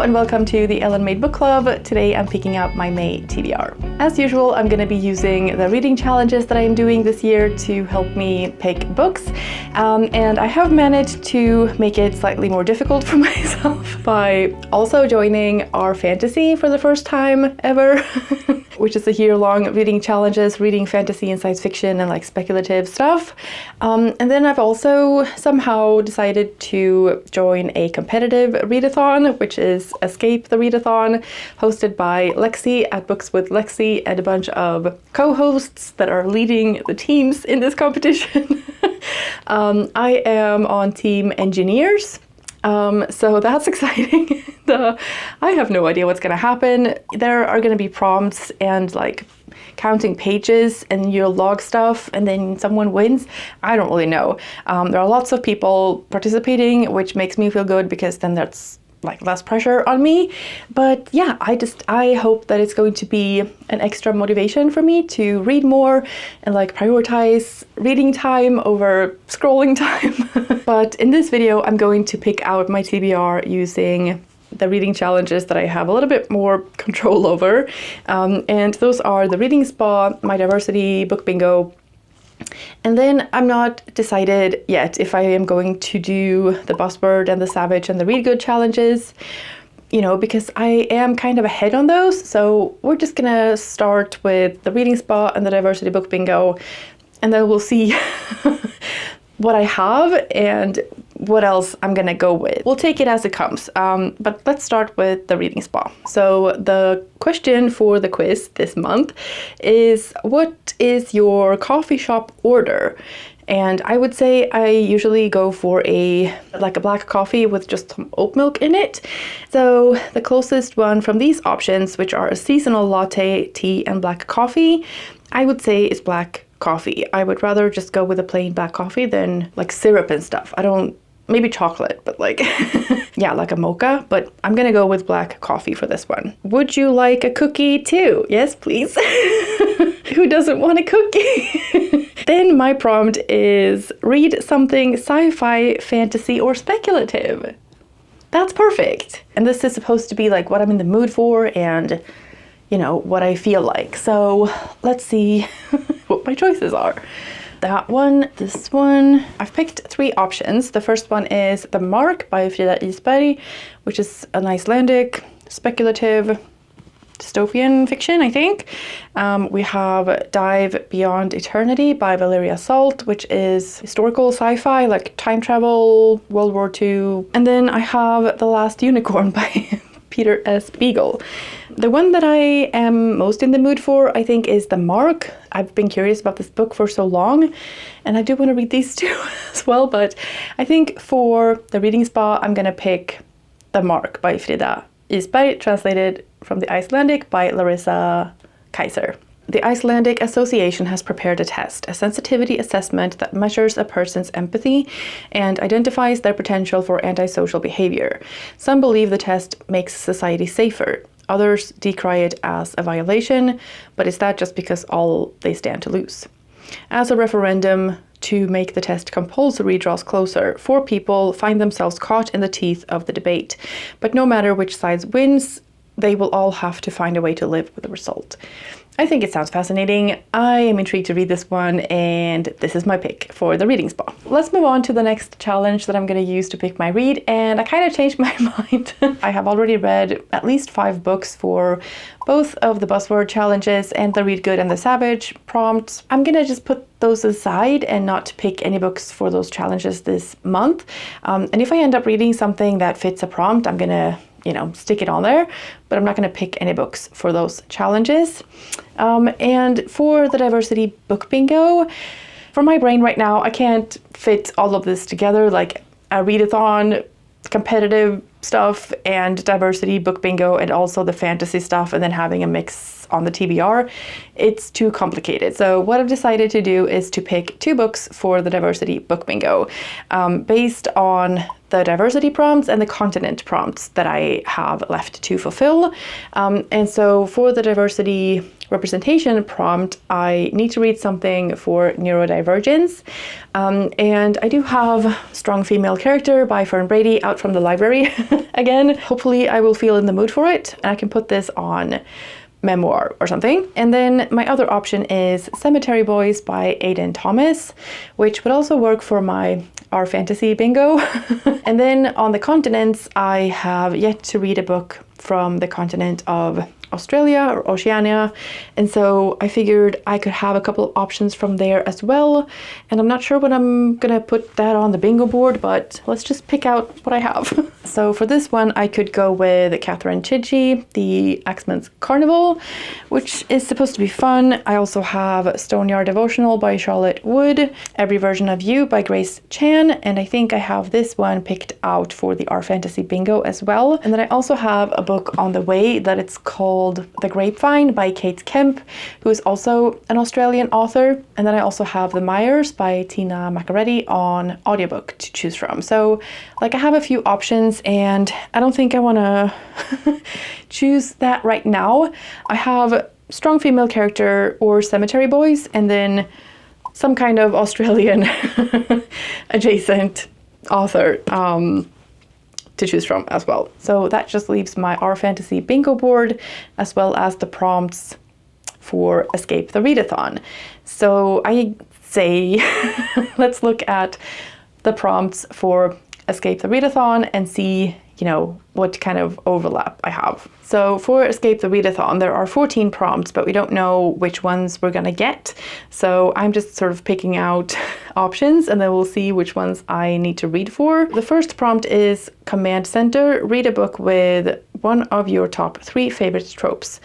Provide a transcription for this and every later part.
and welcome to the Ellen Made Book Club. Today I'm picking up my May TBR. As usual, I'm going to be using the reading challenges that I am doing this year to help me pick books. And I have managed to make it slightly more difficult for myself by also joining our fantasy for the first time ever, which is a year-long reading challenges, reading fantasy and science fiction and like speculative stuff. And then I've also somehow decided to join a competitive readathon, which is Escape the Readathon, hosted by Lexi at Books with Lexi and a bunch of co-hosts that are leading the teams in this competition. I am on team engineers. So that's exciting. I have no idea what's going to happen. There are going to be prompts and like counting pages and you'll log stuff and then someone wins. I don't really know. There are lots of people participating, which makes me feel good because then that's like less pressure on me. But yeah, I hope that it's going to be an extra motivation for me to read more and like prioritize reading time over scrolling time. But in this video, I'm going to pick out my TBR using the reading challenges that I have a little bit more control over. And those are the Reading Spa, my Diversity Book Bingo, and then I'm not decided yet if I am going to do the Buzzword and the Savage and the Read Good challenges, because I am kind of ahead on those. So we're just gonna start with the Reading Spa and the Diversity Book Bingo, and then we'll see what I have and what else I'm gonna go with. We'll take it as it comes, but let's start with the Reading Spa. So the question for the quiz this month is, what is your coffee shop order? And I would say I usually go for a black coffee with just some oat milk in it. So the closest one from these options, which are a seasonal latte, tea, and black coffee, I would say is black coffee. I would rather just go with a plain black coffee than like syrup and stuff. Maybe chocolate, but like, yeah, like a mocha, but I'm gonna go with black coffee for this one. Would you like a cookie too? Yes, please. Who doesn't want a cookie? Then my prompt is read something sci-fi, fantasy, or speculative. That's perfect. And this is supposed to be like what I'm in the mood for and what I feel like. So let's see what my choices are. That one, this one. I've picked 3 options. The first one is The Mark by Frida Isberg, which is an Icelandic speculative dystopian fiction, I think. We have Dive Beyond Eternity by Valeria Salt, which is historical sci-fi, like time travel, World War II. And then I have The Last Unicorn by Peter S. Beagle. The one that I am most in the mood for, I think, is The Mark. I've been curious about this book for so long, and I do want to read these two as well, but I think for the Reading Spa, I'm going to pick The Mark by Frida Isberg, translated from the Icelandic by Larissa Kaiser. The Icelandic Association has prepared a test, a sensitivity assessment that measures a person's empathy and identifies their potential for antisocial behavior. Some believe the test makes society safer. Others decry it as a violation, but is that just because all they stand to lose? As a referendum to make the test compulsory draws closer, 4 people find themselves caught in the teeth of the debate. But no matter which side wins, they will all have to find a way to live with the result. I think it sounds fascinating. I am intrigued to read this one, and this is my pick for the Reading Spa. Let's move on to the next challenge that I'm going to use to pick my read, and I kind of changed my mind. I have already read at least 5 books for both of the Buzzword challenges and the Read Good and the Savage prompts. I'm going to just put those aside and not pick any books for those challenges this month. And if I end up reading something that fits a prompt, I'm going to stick it on there, but I'm not going to pick any books for those challenges. And for the Diversity Book Bingo, for my brain right now, I can't fit all of this together, like a readathon, competitive stuff, and Diversity Book Bingo, and also the fantasy stuff, and then having a mix on the TBR. It's too complicated. So what I've decided to do is to pick 2 books for the Diversity Book Bingo, based on the diversity prompts and the continent prompts that I have left to fulfill. And so for the diversity representation prompt, I need to read something for neurodivergence. And I do have Strong Female Character by Fern Brady out from the library again. Hopefully I will feel in the mood for it, and I can put this on memoir or something. And then my other option is Cemetery Boys by Aidan Thomas, which would also work for my Our Fantasy bingo. And then on the continents, I have yet to read a book from the continent of Australia or Oceania, and so I figured I could have a couple of options from there as well, and I'm not sure when I'm gonna put that on the bingo board, but let's just pick out what I have. So for this one, I could go with Catherine Chidgey, The Axeman's Carnival, which is supposed to be fun. I also have Stoneyard Devotional by Charlotte Wood, Every Version of You by Grace Chan, and I think I have this one picked out for the Our Fantasy bingo as well. And then I also have a book on the way that it's called The Grapevine by Kate Kemp, who is also an Australian author. And then I also have The Myers by Tina Maccaretti on audiobook to choose from. So like I have a few options, and I don't think I want to choose that right now. I have Strong Female Character or Cemetery Boys, and then some kind of Australian adjacent author to choose from as well. So that just leaves my Our Fantasy bingo board, as well as the prompts for Escape the Readathon. So I say let's look at the prompts for Escape the Readathon and see, you know, what kind of overlap I have. So for Escape the Readathon, there are 14 prompts, but we don't know which ones we're gonna get. So I'm just sort of picking out options, and then we'll see which ones I need to read for. The first prompt is Command Center, read a book with one of your top 3 favorite tropes.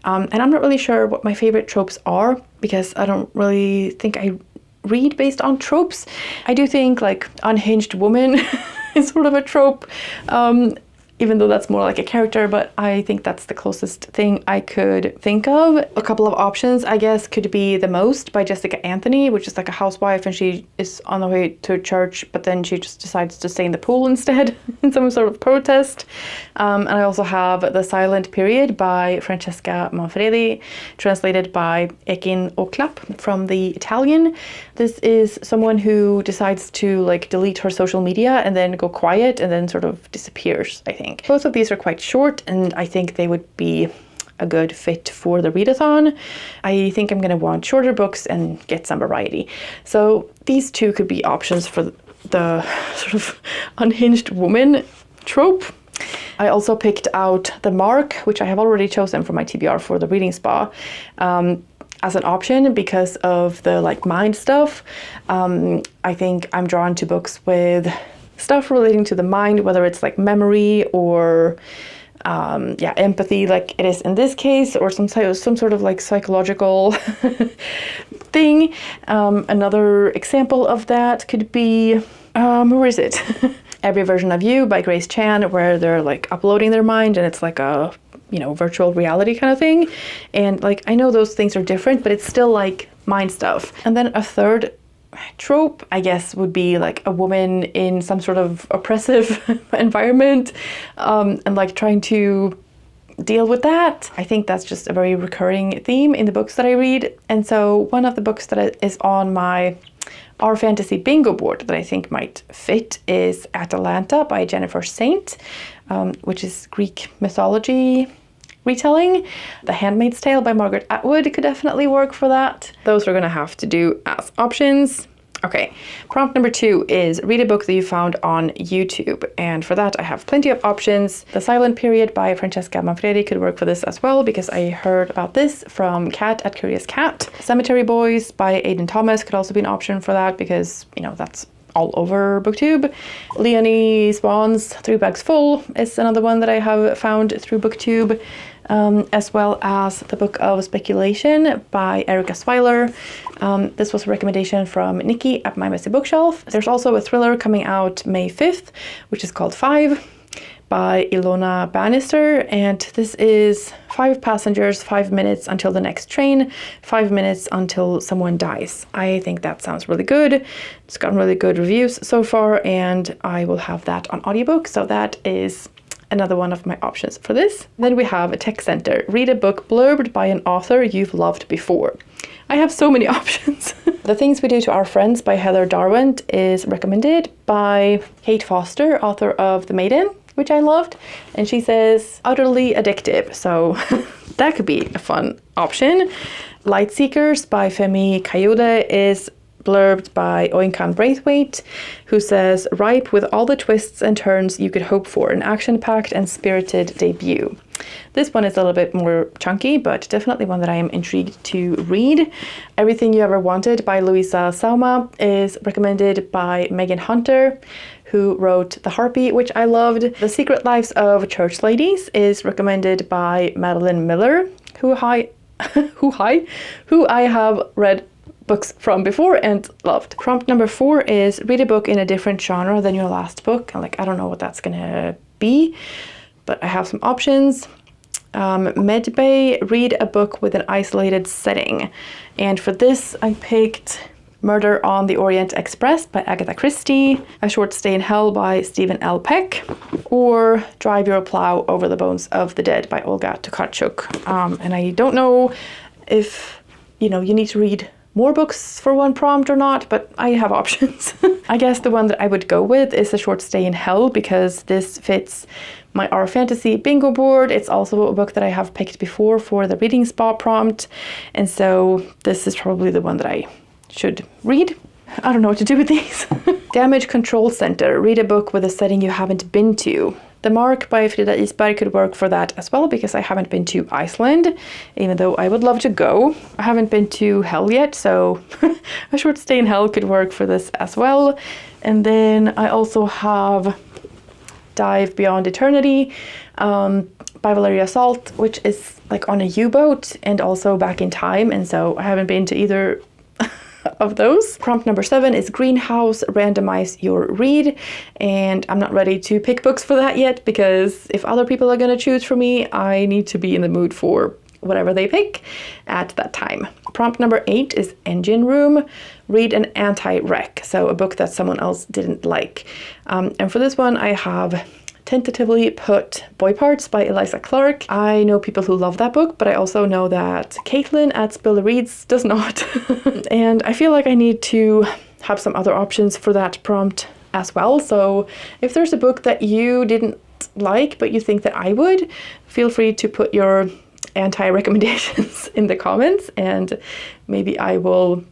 And I'm not really sure what my favorite tropes are, because I don't really think I read based on tropes. I do think like unhinged woman is sort of a trope, even though that's more like a character, but I think that's the closest thing I could think of. A couple of options, I guess, could be The Most by Jessica Anthony, which is like a housewife and she is on the way to church, but then she just decides to stay in the pool instead in some sort of protest. And I also have The Silent Period by Francesca Manfredi, translated by Ekin Oklap from the Italian. This is someone who decides to like delete her social media and then go quiet and then sort of disappears, I think. Both of these are quite short, and I think they would be a good fit for the readathon. I think I'm going to want shorter books and get some variety. So these two could be options for the sort of unhinged woman trope. I also picked out The Mark, which I have already chosen for my TBR for the reading spa, as an option because of the like mind stuff. I think I'm drawn to books with stuff relating to the mind, whether it's like memory or empathy, like it is in this case, or some sort of like psychological thing. Another example of that could be where is it? Every Version of You by Grace Chan, where they're like uploading their mind and it's like a, you know, virtual reality kind of thing. And like I know those things are different, but it's still like mind stuff. And then a third trope, I guess, would be like a woman in some sort of oppressive environment, and like trying to deal with that. I think that's just a very recurring theme in the books that I read. And so one of the books that is on my Our Fantasy bingo board that I think might fit is Atalanta by Jennifer Saint, which is Greek mythology retelling. The Handmaid's Tale by Margaret Atwood could definitely work for that. Those are gonna have to do as options. Okay, prompt number 2 is read a book that you found on YouTube. And for that, I have plenty of options. The Silent Period by Francesca Manfredi could work for this as well, because I heard about this from Kat at Curious Cat. Cemetery Boys by Aidan Thomas could also be an option for that, because, you know, that's all over BookTube. Leonie Swan's 3 Bags Full is another one that I have found through BookTube, as well as the book of Speculation by Erica Swiler. This was a recommendation from Nicky at My Messy Bookshelf. There's also a thriller coming out May 5th, which is called 5 by by Ilona Bannister, and this is 5 passengers, 5 minutes until the next train, 5 minutes until someone dies. I think that sounds really good. It's gotten really good reviews so far, and I will have that on audiobook, so that is another one of my options for this. Then we have a Tech Center. Read a book blurbed by an author you've loved before. I have so many options. The Things We Do to Our Friends by Heather Darwent is recommended by Kate Foster, author of The Maiden, which I loved. And she says, utterly addictive. So that could be a fun option. Light Seekers by Femi Kayode is blurbed by Oinkan Braithwaite, who says, ripe with all the twists and turns you could hope for, an action-packed and spirited debut. This one is a little bit more chunky, but definitely one that I am intrigued to read. Everything You Ever Wanted by Louisa Sauma is recommended by Megan Hunter, who wrote The Harpy, which I loved. The Secret Lives of Church Ladies is recommended by Madeline Miller, who I have read books from before and loved. Prompt number 4 is read a book in a different genre than your last book. I don't know what that's gonna be, but I have some options. Medbay, read a book with an isolated setting. And for this, I picked Murder on the Orient Express by Agatha Christie, A Short Stay in Hell by Stephen L. Peck, or Drive Your Plow Over the Bones of the Dead by Olga Tokarczuk. And I don't know if, you need to read more books for one prompt or not, but I have options. I guess the one that I would go with is A Short Stay in Hell, because this fits my Our Fantasy bingo board. It's also a book that I have picked before for the reading spa prompt, and so this is probably the one that I should read. I don't know what to do with these. Damage Control Center, read a book with a setting you haven't been to. The Mark by Frida Isberg could work for that as well, because I haven't been to Iceland, even though I would love to go. I haven't been to Hell yet, so A Short Stay in Hell could work for this as well. And then I also have Dive Beyond Eternity by Valeria Salt, which is on a U-boat and also back in time, and so I haven't been to either of those. Prompt number 7 is Greenhouse, randomize your read, and I'm not ready to pick books for that yet, because if other people are going to choose for me, I need to be in the mood for whatever they pick at that time. Prompt number 8 is Engine Room, read an anti-rec, so a book that someone else didn't like. And for this one, I have tentatively put Boy Parts by Eliza Clark. I know people who love that book, but I also know that Caitlin at Spill the Reads does not. And I feel like I need to have some other options for that prompt as well. So if there's a book that you didn't like, but you think that I would, feel free to put your anti-recommendations in the comments, and maybe I will,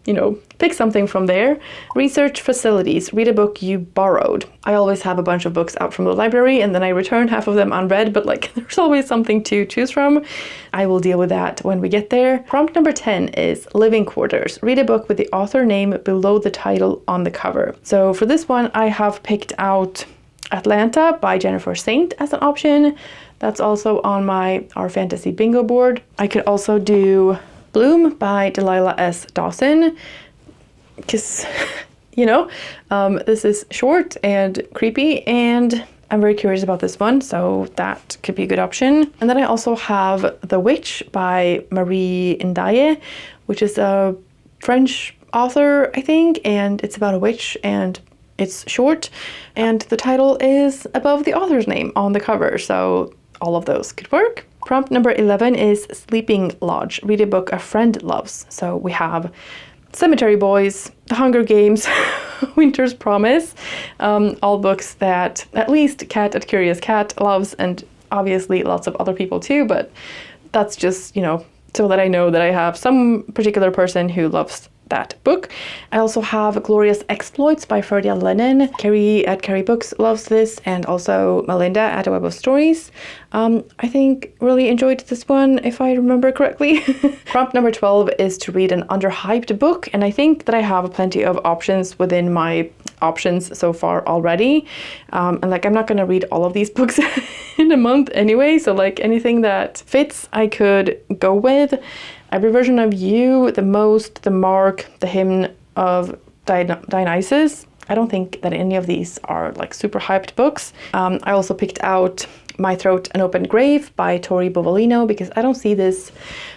pick something from there. Research facilities, read a book you borrowed. I always have a bunch of books out from the library, and then I return half of them unread, but there's always something to choose from. I will deal with that when we get there. Prompt number 10 is Living Quarters, read a book with the author name below the title on the cover. So for this one, I have picked out Atlanta by Jennifer Saint as an option. That's also on my Our Fantasy bingo board. I could also do Bloom by Delilah S. Dawson, because, this is short and creepy, and I'm very curious about this one, so that could be a good option. And then I also have The Witch by Marie Ndaye, which is a French author, I think, and it's about a witch, and it's short, and the title is above the author's name on the cover, so all of those could work. Prompt number 11 is Sleeping Lodge, read a book a friend loves. So we have Cemetery Boys, The Hunger Games, Winter's Promise, all books that at least Kat at Curious Cat loves, and obviously lots of other people too, but that's just, so that I know that I have some particular person who loves that book. I also have Glorious Exploits by Ferdia Lennon. Carrie at Carrie Books loves this, and also Melinda at A Web of Stories. I think really enjoyed this one, if I remember correctly. Prompt number 12 is to read an underhyped book, and I think that I have plenty of options within my options so far already. And I'm not gonna read all of these books in a month anyway, so anything that fits I could go with. Every Version of You, The Most, The Mark, The Hymn of Dionysus, I don't think that any of these are like super hyped books. I also picked out My Throat, An Open Grave by Tori Bovalino because I don't see this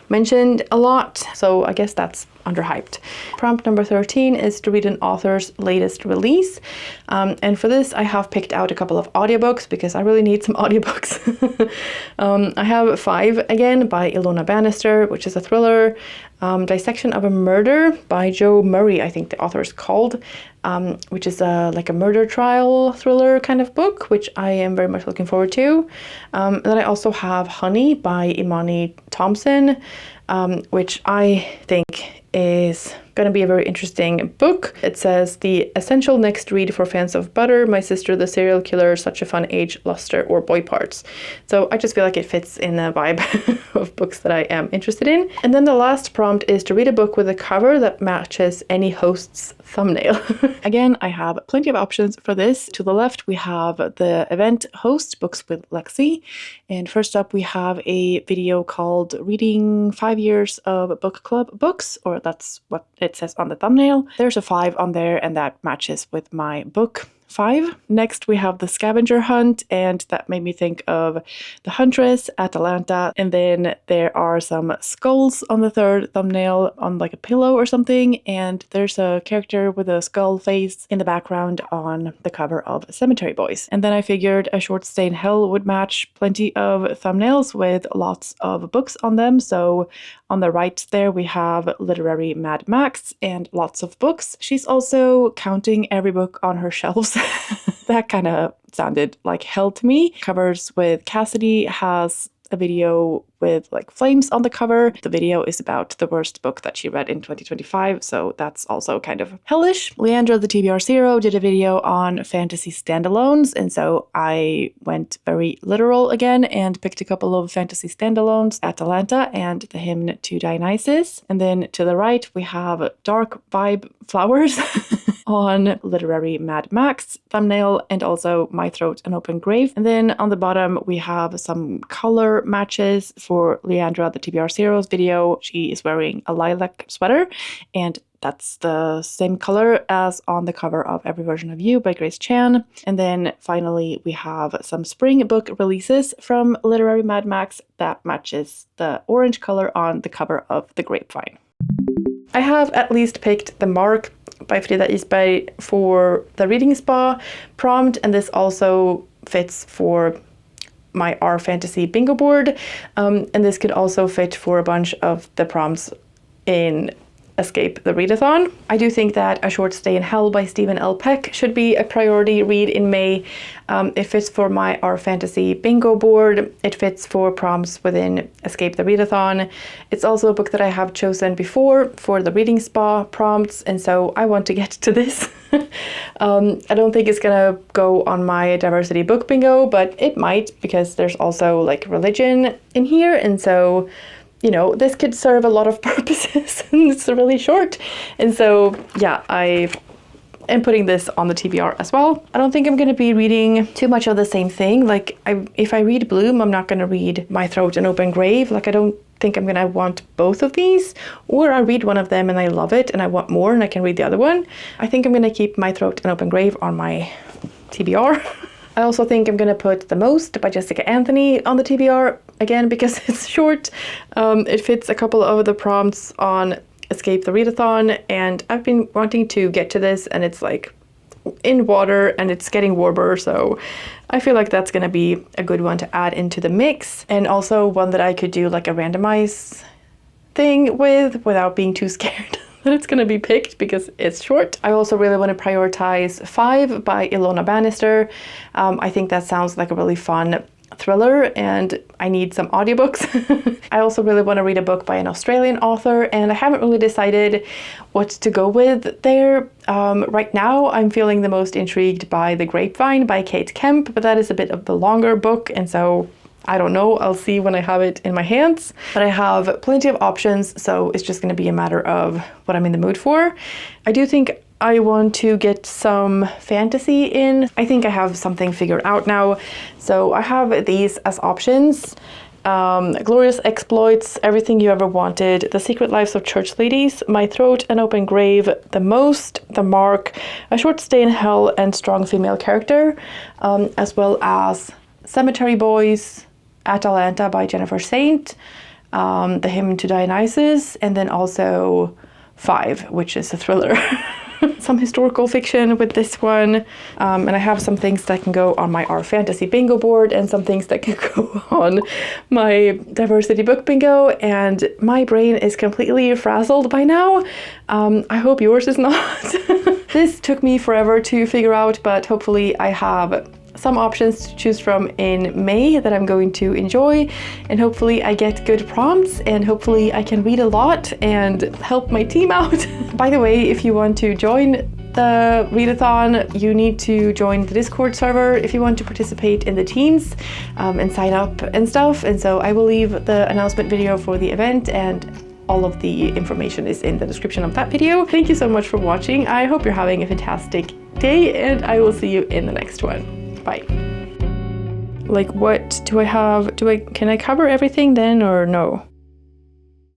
mentioned a lot, so I guess that's underhyped. Prompt number 13 is to read an author's latest release. And for this, I have picked out a couple of audiobooks because I really need some audiobooks. I have 5 again by Ilona Bannister, which is a thriller. Dissection of a Murder by Joe Murray, I think the author is called, which is like a murder trial thriller kind of book, which I am very much looking forward to. And then I also have Honey by Imani Thompson, which I think is going to be a very interesting book. It says, the essential next read for fans of Butter, My Sister the Serial Killer, Such a Fun Age, Luster, or Boy Parts. So I just feel like it fits in the vibe of books that I am interested in. And then the last prompt is to read a book with a cover that matches any host's thumbnail. Again, I have plenty of options for this. To the left, we have the event host, Books with Lexi. And first up, we have a video called Reading 5 Years of Book Club Books, or that's what it says on the thumbnail. There's a 5 on there, and that matches with my book 5. Next, we have the scavenger hunt, and that made me think of The Huntress, Atalanta. And then there are some skulls on the third thumbnail on like a pillow or something, and there's a character with a skull face in the background on the cover of Cemetery Boys. And then I figured A Short Stay in Hell would match plenty of thumbnails with lots of books on them. So on the right there, we have Literary Mad Max and lots of books. She's also counting every book on her shelves. That kind of sounded like hell to me. Covers with Cassidy has a video with like flames on the cover. The video is about the worst book that she read in 2025, so that's also kind of hellish. Leandra, the TBR Zero, did a video on fantasy standalones, and so I went very literal again and picked a couple of fantasy standalones, Atalanta and The Hymn to Dionysus. And then to the right, we have Dark Vibe Flowers on Literary Mad Max thumbnail, and also My Throat, An Open Grave. And then on the bottom, we have some color matches for Leandra, the TBR Zero's video. She is wearing a lilac sweater, and that's the same color as on the cover of Every Version of You by Grace Chan. And then finally, we have some spring book releases from Literary Mad Max that matches the orange color on the cover of The Grapevine. I have at least picked The Mark by Frida Isberg for the reading spa prompt, and this also fits for my R Fantasy bingo board, and this could also fit for a bunch of the prompts in Escape the Readathon. I do think that A Short Stay in Hell by Stephen L. Peck should be a priority read in May. It fits for my R Fantasy bingo board. It fits for prompts within Escape the Readathon. It's also a book that I have chosen before for the reading spa prompts, and so I want to get to this. I don't think it's gonna go on my diversity book bingo, but it might, because there's also like religion in here, and so you know, this could serve a lot of purposes, and it's really short. And so, yeah, I am putting this on the TBR as well. I don't think I'm going to be reading too much of the same thing. Like, if I read Bloom, I'm not going to read My Throat, An Open Grave. Like, I don't think I'm going to want both of these. Or I read one of them and I love it and I want more and I can read the other one. I think I'm going to keep My Throat, An Open Grave on my TBR. I also think I'm going to put The Most by Jessica Anthony on the TBR, again, because it's short. It fits a couple of the prompts on Escape the Readathon, and I've been wanting to get to this, and it's like in water and it's getting warmer, so I feel like that's going to be a good one to add into the mix, and also one that I could do like a randomize thing with without being too scared that it's going to be picked because it's short. I also really want to prioritize 5 by Ilona Bannister. I think that sounds like a really fun thriller, and I need some audiobooks. I also really want to read a book by an Australian author, and I haven't really decided what to go with there. Right now, I'm feeling the most intrigued by The Grapevine by Kate Kemp, but that is a bit of the longer book, and so I don't know, I'll see when I have it in my hands. But I have plenty of options, so it's just going to be a matter of what I'm in the mood for. I do think I want to get some fantasy in. I think I have something figured out now. So I have these as options. Glorious Exploits, Everything You Ever Wanted, The Secret Lives of Church Ladies, My Throat, An Open Grave, The Most, The Mark, A Short Stay in Hell, and Strong Female Character, as well as Cemetery Boys, Atalanta by Jennifer Saint, The Hymn to Dionysus, and then also 5, which is a thriller. Some historical fiction with this one, and I have some things that can go on my Our Fantasy bingo board and some things that can go on my diversity book bingo, and my brain is completely frazzled by now. I hope yours is not. This took me forever to figure out, but hopefully I have some options to choose from in May that I'm going to enjoy, and hopefully I get good prompts, and hopefully I can read a lot and help my team out. By the way, if you want to join the readathon, you need to join the Discord server if you want to participate in the teams and sign up and stuff. And so I will leave the announcement video for the event, and all of the information is in the description of that video. Thank you so much for watching. I hope you're having a fantastic day, and I will see you in the next one. Bye. Like, what do I have? Can I cover everything then, or no?